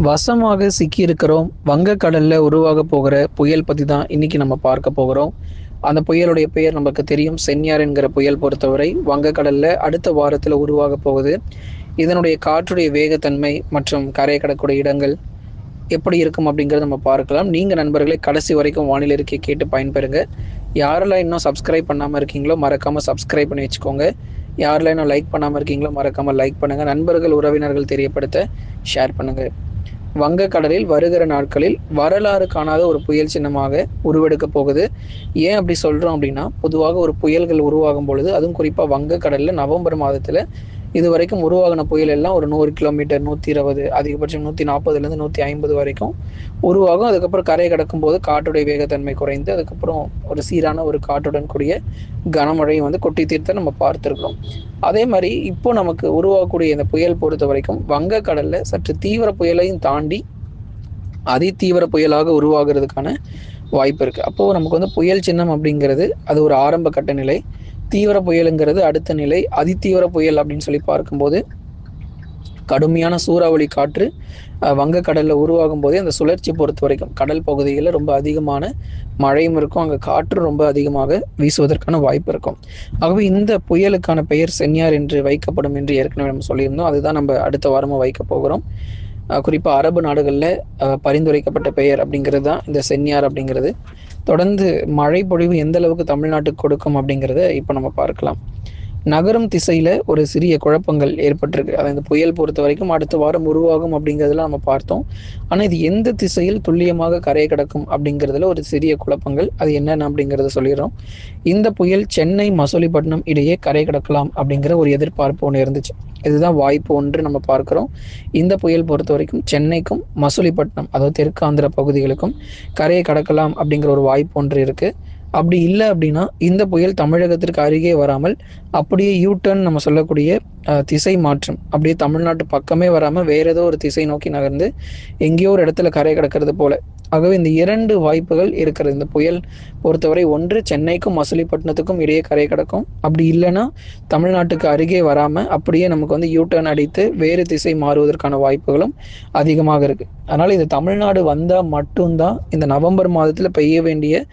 வசமாக சிக்கியிருக்கிறோம். வங்கக்கடல்ல உருவாக போகிற புயல் பத்தி தான் இன்னைக்கு நம்ம பார்க்க போகிறோம். அந்த புயலுடைய பெயர் நமக்கு தெரியும். சென்யார் என்கிற புயல் பொறுத்தவரை வங்கக்கடல்ல அடுத்த வாரத்துல உருவாக போகுது. இதனுடைய காற்றுடைய வேகத்தன்மை மற்றும் கரை கடக்கக்கூடிய இடங்கள் எப்படி இருக்கும் அப்படிங்கிறத நம்ம பார்க்கலாம். நீங்க நண்பர்களே கடைசி வரைக்கும் வானிலை அறிக்கையை கேட்டு பயன்பெறுங்க. யாரெல்லாம் இன்னும் சப்ஸ்கிரைப் பண்ணாம இருக்கீங்களோ மறக்காம சப்ஸ்கிரைப் பண்ணி வச்சுக்கோங்க. யாரெல்லாம் இன்னும் லைக் பண்ணாம இருக்கீங்களோ மறக்காம லைக் பண்ணுங்க. நண்பர்கள், உறவினர்கள் தெரியப்படுத்த ஷேர் பண்ணுங்க. வங்கக்கடலில் வருகிற நாட்களில் வரலாறு காணாத ஒரு புயல் சின்னமாக உருவெடுக்க போகுது. ஏன் அப்படி சொல்றோம் அப்படின்னா, பொதுவாக ஒரு புயல்கள் உருவாகும் பொழுது, அதுவும் குறிப்பா வங்கக்கடல்ல நவம்பர் மாதத்துல இதுவரைக்கும் உருவாகின புயல் எல்லாம் ஒரு 100 கிலோமீட்டர், 120, அதிகபட்சம் 140லேருந்து 150 வரைக்கும் உருவாகும். அதுக்கப்புறம் கரை கடக்கும்போது காற்றுடைய வேகத்தன்மை குறைந்து, அதுக்கப்புறம் ஒரு சீரான ஒரு காற்றுடன் கூடிய கனமழையும் கொட்டி தீர்த்த நம்ம பார்த்துருக்கோம். அதே மாதிரி இப்போ நமக்கு உருவாகக்கூடிய இந்த புயல் பொறுத்த வரைக்கும் வங்கக்கடல்ல சற்று தீவிர புயலையும் தாண்டி அதிதீவிர புயலாக உருவாகிறதுக்கான வாய்ப்பு இருக்கு. அப்போ நமக்கு புயல் சின்னம் அப்படிங்கிறது அது ஒரு ஆரம்ப கட்ட நிலை. தீவிர புயலுங்கிறது அடுத்த நிலை. அதிதீவிர புயல் அப்படின்னு சொல்லி பார்க்கும்போது கடுமையான சூறாவளி காற்று வங்கக்கடல்ல உருவாகும் போதே அந்த சுழற்சி பொறுத்த வரைக்கும் கடல் பகுதிகளில் ரொம்ப அதிகமான மழையும் இருக்கும். அங்கே காற்று ரொம்ப அதிகமாக வீசுவதற்கான வாய்ப்பு இருக்கும். ஆகவே இந்த புயலுக்கான பெயர் சென்யார் என்று வைக்கப்படும் என்று ஏற்கனவே நம்ம சொல்லியிருந்தோம். அதுதான் நம்ம அடுத்த வாரமும் வைக்க போகிறோம். குறிப்பாக அரபு நாடுகளில் பரிந்துரைக்கப்பட்ட பெயர் அப்படிங்கிறது தான் இந்த சென்யார் அப்படிங்கிறது. தொடர்ந்து மழை பொழிவு எந்த அளவுக்கு தமிழ்நாட்டுக்கு கொடுக்கும் அப்படிங்கிறத இப்போ நம்ம பார்க்கலாம். நகரும் திசையில ஒரு சிறிய குழப்பங்கள் ஏற்பட்டிருக்கு. அதை இந்த புயல் பொறுத்த வரைக்கும் அடுத்த வாரம் உருவாகும் அப்படிங்கிறதுல நம்ம பார்த்தோம். ஆனால் இது எந்த திசையில் துல்லியமாக கரையை கடக்கும் அப்படிங்கிறதுல ஒரு சிறிய குழப்பங்கள். அது என்னென்ன அப்படிங்கிறத சொல்லிடுறோம். இந்த புயல் சென்னை மசூலிப்பட்டினம் இடையே கரை கடக்கலாம் அப்படிங்கிற ஒரு எதிர்பார்ப்பு ஒன்று இருந்துச்சு. இதுதான் வாய்ப்பு ஒன்று நம்ம பார்க்குறோம். இந்த புயல் பொறுத்த வரைக்கும் சென்னைக்கும் மசூலிப்பட்டினம், அதாவது தெற்கு ஆந்திர பகுதிகளுக்கும் கரையை கடக்கலாம் அப்படிங்கிற ஒரு வாய்ப்பு ஒன்று இருக்குது. அப்படி இல்லை அப்படின்னா இந்த புயல் தமிழகத்திற்கு அருகே வராமல் அப்படியே யூடர்ன் நம்ம சொல்லக்கூடிய திசை மாற்றம் அப்படியே தமிழ்நாட்டு பக்கமே வராமல் வேற ஏதோ ஒரு திசை நோக்கி நகர்ந்து எங்கேயோ ஒரு இடத்துல கரை கடக்கிறது போல. ஆகவே இந்த 2 வாய்ப்புகள் இருக்கிறது இந்த புயல் பொறுத்தவரை. ஒன்று சென்னைக்கும் மசூலிப்பட்டினத்துக்கும் இடையே கரை கடக்கும். அப்படி இல்லைன்னா தமிழ்நாட்டுக்கு அருகே வராமல் அப்படியே நமக்கு யூடர்ன் அடித்து வேறு திசை மாறுவதற்கான வாய்ப்புகளும் அதிகமாக இருக்குது. அதனால் இது தமிழ்நாடு வந்தால் மட்டும்தான் இந்த நவம்பர் மாதத்தில் பெய்ய வேண்டிய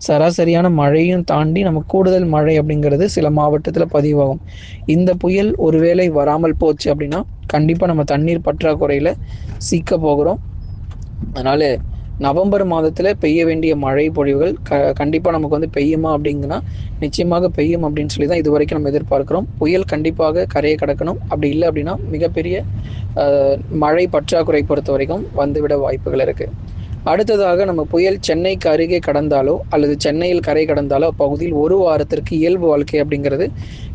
சராசரியான மழையும் தாண்டி நமக்கு கூடுதல் மழை அப்படிங்கிறது சில மாவட்டத்தில் பதிவாகும். இந்த புயல் ஒருவேளை வராமல் போச்சு அப்படின்னா கண்டிப்பாக நம்ம தண்ணீர் பற்றாக்குறையில் சிக்க போகிறோம். அதனால நவம்பர் மாதத்தில் பெய்ய வேண்டிய மழை பொழிவுகள் கண்டிப்பாக நமக்கு பெய்யுமா அப்படிங்கன்னா நிச்சயமாக பெய்யும் அப்படின்னு சொல்லி தான் இது வரைக்கும் நம்ம எதிர்பார்க்குறோம். புயல் கண்டிப்பாக கரையை கடக்கணும். அப்படி இல்லை அப்படின்னா மிகப்பெரிய மழை பற்றாக்குறை பொறுத்த வரைக்கும் வந்துவிட வாய்ப்புகள் இருக்குது. அடுத்ததாக நம்ம புயல் சென்னைக்கு அருகே கடந்தாலோ அல்லது சென்னையில் கரை கடந்தாலோ அப்பகுதியில் ஒரு வாரத்திற்கு இயல்பு வாழ்க்கை அப்படிங்கிறது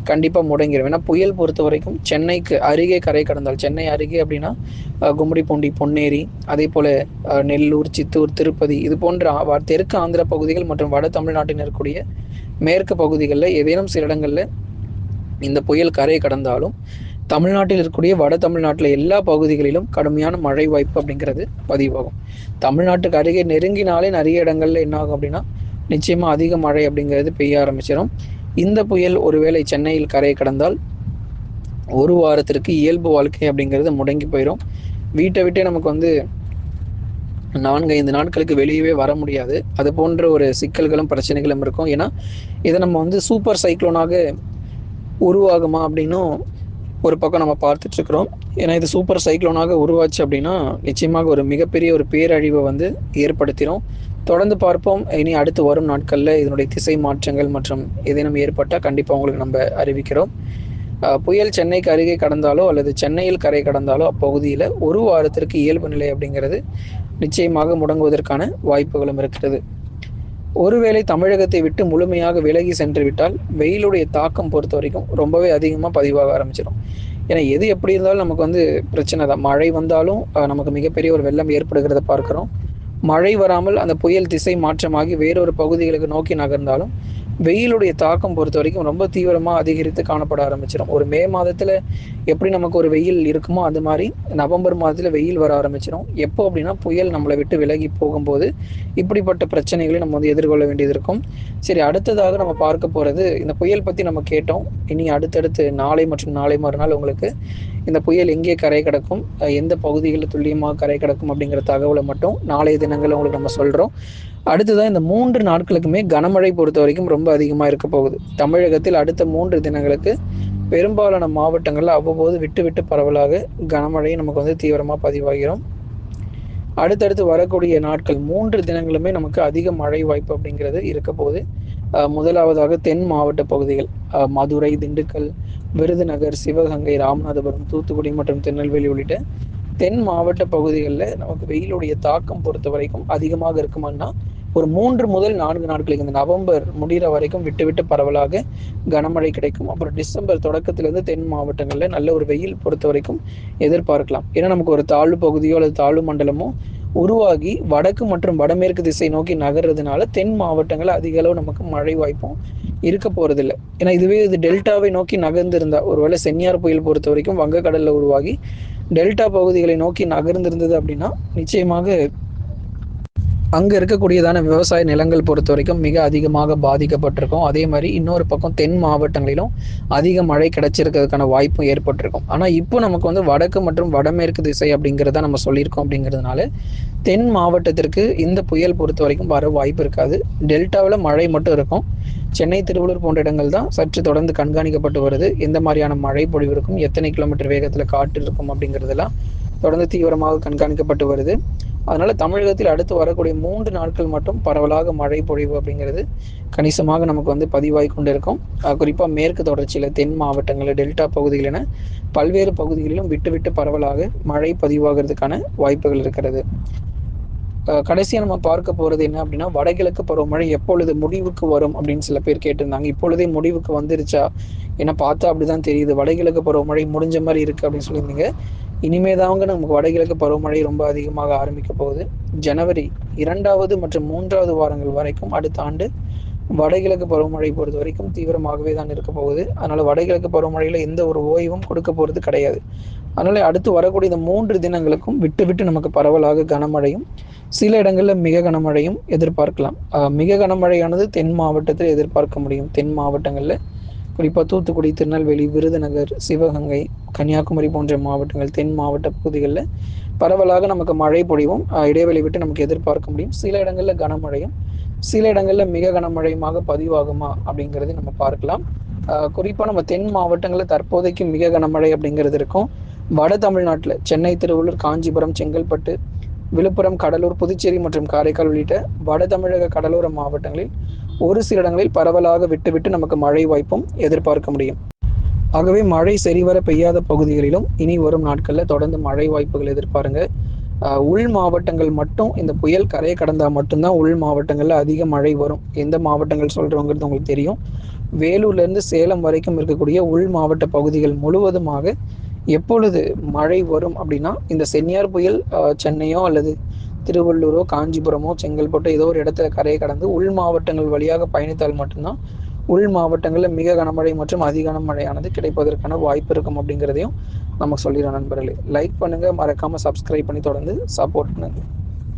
கண்டிப்பாக முடங்கிடும். ஏன்னா புயல் பொறுத்த வரைக்கும் சென்னைக்கு அருகே கரை கடந்தால், சென்னை அருகே அப்படின்னா கும்மிடிப்பூண்டி, பொன்னேரி, அதே போல் நெல்லூர், சித்தூர், திருப்பதி இது போன்ற தெற்கு ஆந்திர பகுதிகள் மற்றும் வட தமிழ்நாட்டில் இருக்கக்கூடிய மேற்கு பகுதிகளில் ஏதேனும் சில இடங்களில் இந்த புயல் கரை கடந்தாலும் தமிழ்நாட்டில் இருக்கக்கூடிய வட தமிழ்நாட்டில் எல்லா பகுதிகளிலும் கடுமையான மழை வாய்ப்பு அப்படிங்கிறது பதிவாகும். தமிழ்நாட்டுக்கு அருகே நெருங்கினாலே நிறைய இடங்கள்ல என்ன ஆகும் அப்படின்னா நிச்சயமா அதிக மழை அப்படிங்கிறது பெய்ய ஆரம்பிச்சிடும். இந்த புயல் ஒருவேளை சென்னையில் கரை கடந்தால் ஒரு வாரத்திற்கு இயல்பு வாழ்க்கை அப்படிங்கிறது முடங்கி போயிடும். வீட்டை விட்டே நமக்கு 4-5 நாட்களுக்கு வெளியவே வர முடியாது. அது போன்ற ஒரு சிக்கல்களும் பிரச்சனைகளும் இருக்கும். ஏன்னா இதை நம்ம சூப்பர் சைக்ளோனாக உருவாகுமா அப்படின்னும் ஒரு பக்கம் நம்ம பார்த்துட்டு இருக்கிறோம். ஏன்னா இது சூப்பர் சைக்ளோனாக உருவாச்சு அப்படின்னா நிச்சயமாக ஒரு மிகப்பெரிய ஒரு பேரழிவை ஏற்படுத்திடும். தொடர்ந்து பார்ப்போம். இனி அடுத்து வரும் நாட்களில் இதனுடைய திசை மாற்றங்கள் மற்றும் ஏதேனும் ஏற்பட்டால் கண்டிப்பாக உங்களுக்கு நம்ம அறிவிக்கிறோம். புயல் சென்னைக்கு அருகே கடந்தாலோ அல்லது சென்னையில் கரை கடந்தாலோ அப்பகுதியில் ஒரு வாரத்திற்கு இயல்பு நிலை அப்படிங்கிறது நிச்சயமாக முடங்குவதற்கான வாய்ப்புகளும் இருக்கிறது. ஒருவேளை தமிழகத்தை விட்டு முழுமையாக விலகி சென்று விட்டால் வெயிலுடைய தாக்கம் பொறுத்த வரைக்கும் ரொம்பவே அதிகமாக பதிவாக ஆரம்பிச்சிடும். ஏன்னா எது எப்படி இருந்தாலும் நமக்கு பிரச்சனை தான். மழை வந்தாலும் நமக்கு மிகப்பெரிய ஒரு வெள்ளம் ஏற்படுகிறத பார்க்குறோம். மழை வராமல் அந்த புயல் திசை மாற்றமாகி வேறொரு பகுதிகளுக்கு நோக்கி நகர்ந்தாலும் வெயிலுடைய தாக்கம் பொறுத்த வரைக்கும் ரொம்ப தீவிரமாக அதிகரித்து காணப்பட ஆரம்பிச்சிடும். ஒரு மே மாதத்தில் எப்படி நமக்கு ஒரு வெயில் இருக்குமோ அது மாதிரி நவம்பர் மாதத்தில் வெயில் வர ஆரம்பிச்சிடும். எப்போ அப்படின்னா புயல் நம்மளை விட்டு விலகி போகும்போது இப்படிப்பட்ட பிரச்சனைகளை நம்ம வந்து எதிர்கொள்ள வேண்டியது இருக்கும். சரி, அடுத்ததாக நம்ம பார்க்க போகிறது, இந்த புயல் பற்றி நம்ம கேட்டோம். இனி அடுத்தடுத்து நாளை மற்றும் நாளை மறுநாள் உங்களுக்கு இந்த புயல் எங்கே கரை கடக்கும், எந்த பகுதிகளில் துல்லியமாக கரை கடக்கும் அப்படிங்கிற தகவலை மட்டும் நாளைய தினங்களில் உங்களுக்கு நம்ம சொல்கிறோம். அடுத்ததான் இந்த 3 நாட்களுக்குமே கனமழை பொறுத்த வரைக்கும் ரொம்ப அதிகமாக இருக்க போகுது. தமிழகத்தில் அடுத்த 3 தினங்களுக்கு பெரும்பாலான மாவட்டங்களில் அவ்வப்போது விட்டு விட்டு பரவலாக கனமழை நமக்கு வந்து தீவிரமாக பதிவாகிறோம். அடுத்தடுத்து வரக்கூடிய நாட்கள் 3 தினங்களுமே நமக்கு அதிக மழை வாய்ப்பு அப்படிங்கிறது இருக்க போகுது. முதலாவதாக தென் மாவட்ட பகுதிகள், மதுரை, திண்டுக்கல், விருதுநகர், சிவகங்கை, ராமநாதபுரம், தூத்துக்குடி மற்றும் திருநெல்வேலி உள்ளிட்ட தென் மாவட்ட பகுதிகளில் நமக்கு வெயிலுடைய தாக்கம் பொறுத்த வரைக்கும் அதிகமாக இருக்குமான்னா ஒரு 3 முதல் 4 நாட்களுக்கு இந்த நவம்பர் முடிகிற வரைக்கும் விட்டு விட்டு பரவலாக கனமழை கிடைக்கும். அப்புறம் டிசம்பர் தொடக்கத்திலிருந்து தென் மாவட்டங்களில் நல்ல ஒரு வெயில் பொறுத்த வரைக்கும் எதிர்பார்க்கலாம். ஏன்னா நமக்கு ஒரு தாழ்வு பகுதியோ அல்லது தாழ்வு மண்டலமோ உருவாகி வடக்கு மற்றும் வடமேற்கு திசை நோக்கி நகர்றதுனால தென் மாவட்டங்களில் அதிக அளவு நமக்கு மழை வாய்ப்பும் இருக்க போறதில்லை. ஏன்னா இதுவே இது டெல்டாவை நோக்கி நகர்ந்திருந்தா, ஒருவேளை சென்னியார் புயல் பொறுத்த வரைக்கும் வங்கக்கடலில் உருவாகி டெல்டா பகுதிகளை நோக்கி நகர்ந்திருந்தது அப்படின்னா நிச்சயமாக அங்கே இருக்கக்கூடியதான விவசாய நிலங்கள் பொறுத்த வரைக்கும் மிக அதிகமாக பாதிக்கப்பட்டிருக்கும். அதே மாதிரி இன்னொரு பக்கம் தென் மாவட்டங்களிலும் அதிக மழை கிடைச்சிருக்கிறதுக்கான வாய்ப்பும் ஏற்பட்டிருக்கும். ஆனால் இப்போ நமக்கு வந்து வடக்கு மற்றும் வடமேற்கு திசை அப்படிங்கிறத நம்ம சொல்லியிருக்கோம். அப்படிங்கிறதுனால தென் மாவட்டத்திற்கு இந்த புயல் பொறுத்த வரைக்கும் வர வாய்ப்பு இருக்காது. டெல்டாவில் மழை மட்டும் இருக்கும். சென்னை, திருவள்ளூர் போன்ற இடங்கள் தான் சற்று தொடர்ந்து கண்காணிக்கப்பட்டு வருது. எந்த மாதிரியான மழை பொழிவு இருக்கும், எத்தனை கிலோமீட்டர் வேகத்தில் காற்று இருக்கும் அப்படிங்கிறதெல்லாம் தொடர்ந்து தீவிரமாக கண்காணிக்கப்பட்டு வருது. அதனால தமிழகத்தில் அடுத்து வரக்கூடிய 3 நாட்கள் மட்டும் பரவலாக மழை பொழிவு அப்படிங்கிறது கணிசமாக நமக்கு வந்து பதிவாகி கொண்டிருக்கும். குறிப்பாக மேற்கு தொடர்ச்சியில் தென் மாவட்டங்களில் டெல்டா பகுதிகள் என பல்வேறு பகுதிகளிலும் விட்டு விட்டு பரவலாக மழை பதிவாகிறதுக்கான வாய்ப்புகள் இருக்கிறது. கடைசியாக நம்ம பார்க்க போகிறது என்ன அப்படின்னா, வடகிழக்கு பருவமழை எப்பொழுது முடிவுக்கு வரும் அப்படின்னு சில பேர் கேட்டிருந்தாங்க. இப்பொழுதே முடிவுக்கு வந்துருச்சா? ஏன்னா பார்த்தா அப்படிதான் தெரியுது, வடகிழக்கு பருவமழை முடிஞ்ச மாதிரி இருக்குது அப்படின்னு சொல்லியிருந்தீங்க. இனிமே தாங்க நமக்கு வடகிழக்கு பருவமழை ரொம்ப அதிகமாக ஆரம்பிக்க போகுது. ஜனவரி 2வது மற்றும் 3வது வாரங்கள் வரைக்கும் அடுத்த ஆண்டு வடகிழக்கு பருவமழை பொறுத்த வரைக்கும் தீவிரமாகவே தான் இருக்க போகுது. அதனால வடகிழக்கு பருவமழையில எந்த ஒரு ஓய்வும் கொடுக்க போறது கிடையாது. அதனால அடுத்து வரக்கூடிய இந்த 3 தினங்களுக்கும் விட்டு விட்டு நமக்கு பரவலாக கனமழையும் சில இடங்களில் மிக கனமழையும் எதிர்பார்க்கலாம். மிக கனமழையானது தென் மாவட்டத்தில் எதிர்பார்க்க முடியும். தென் மாவட்டங்களில் குறிப்பாக தூத்துக்குடி, திருநெல்வேலி, விருதுநகர், சிவகங்கை, கன்னியாகுமரி போன்ற மாவட்டங்கள், தென் மாவட்ட பகுதிகளில் பரவலாக நமக்கு மழை பொழிவும் இடைவெளி விட்டு நமக்கு எதிர்பார்க்க முடியும். சில இடங்களில் கனமழையும் சில இடங்களில் மிக கனமழையுமாக பதிவாகுமா அப்படிங்கிறது நம்ம பார்க்கலாம். குறிப்பாக நம்ம தென் மாவட்டங்களில் தற்போதைக்கு மிக கனமழை அப்படிங்கிறது இருக்கும். வட தமிழ்நாட்டில் சென்னை, திருவள்ளூர், காஞ்சிபுரம், செங்கல்பட்டு, விழுப்புரம், கடலூர், புதுச்சேரி மற்றும் காரைக்கால் உள்ளிட்ட வட தமிழக கடலோர மாவட்டங்களில் ஒரு சில இடங்களில் பரவலாக விட்டு விட்டு நமக்கு மழை வாய்ப்பும் எதிர்பார்க்க முடியும். ஆகவே மழை சரிவர பெய்யாத பகுதிகளிலும் இனி வரும் நாட்களில் தொடர்ந்து மழை வாய்ப்புகள் எதிர்பாருங்க. உள் மாவட்டங்கள் மட்டும் இந்த புயல் கரையை கடந்தால் மட்டும்தான் உள் மாவட்டங்களில் அதிக மழை வரும். எந்த மாவட்டங்கள் சொல்கிறோங்கிறது உங்களுக்கு தெரியும். வேலூர்லேருந்து சேலம் வரைக்கும் இருக்கக்கூடிய உள் மாவட்ட பகுதிகள் முழுவதுமாக எப்பொழுது மழை வரும் அப்படின்னா, இந்த சென்னியார் புயல் சென்னையோ அல்லது திருவள்ளூரோ, காஞ்சிபுரமோ, செங்கல்பட்டோ ஏதோ ஒரு இடத்துல கரையை கடந்து உள் மாவட்டங்கள் வழியாக பயணித்தால் மட்டும்தான் உள் மாவட்டங்களில் மிக கனமழை மற்றும் அதி கனமழையானது கிடைப்பதற்கான வாய்ப்பு இருக்கும் அப்படிங்கிறதையும் நம்ம சொல்லிடுறோம். நண்பர்களே, லைக் பண்ணுங்கள், மறக்காமல் சப்ஸ்கிரைப் பண்ணி தொடர்ந்து சப்போர்ட் பண்ணுங்கள்.